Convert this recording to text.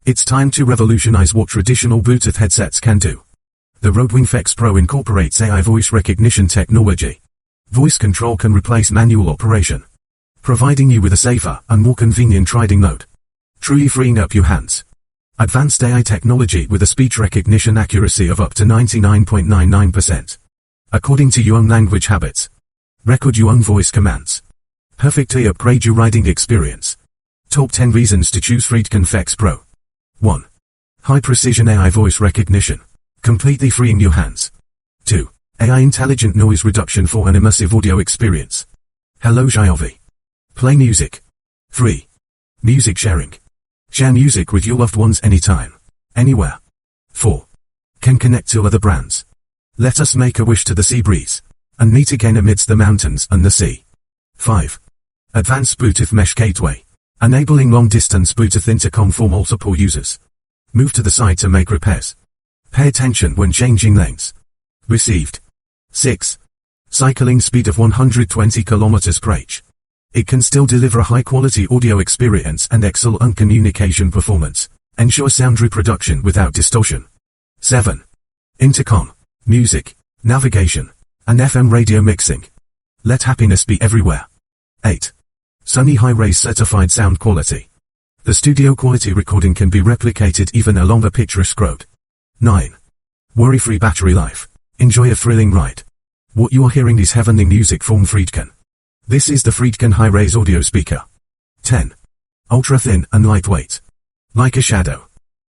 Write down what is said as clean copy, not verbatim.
It's time to revolutionize what traditional Bluetooth headsets can do. The Rode FX Pro incorporates AI voice recognition technology. Voice control can replace manual operation, providing you with a safer and more convenient riding mode, truly freeing up your hands. Advanced AI technology with a speech recognition accuracy of up to 99.99%. According to your own language habits. Record your own voice commands. Perfectly upgrade your riding experience. Top 10 reasons to choose FreedConn FX PRO. 1. High precision AI voice recognition, completely freeing your hands. 2. AI intelligent noise reduction for an immersive audio experience. Hello Xiaomi. Play music. 3. Music sharing. Share music with your loved ones anytime, anywhere. 4. Can connect to other brands. Let us make a wish to the sea breeze, and meet again amidst the mountains and the sea. 5. Advanced Bluetooth mesh gateway, enabling long-distance Bluetooth intercom for multiple users. Move to the side to make repairs. Pay attention when changing lanes. Received. 6. Cycling speed of 120 km/h. It can still deliver a high-quality audio experience and excellent communication performance. Ensure sound reproduction without distortion. 7. Intercom, music, navigation, and FM radio mixing. Let happiness be everywhere. 8. Sony Hi-Res certified sound quality. The studio quality recording can be replicated even along the picturesque road. 9. Worry-free battery life. Enjoy a thrilling ride. What you are hearing is heavenly music from FreedConn. This is the FreedConn Hi-Res audio speaker. 10. Ultra thin and lightweight. Like a shadow.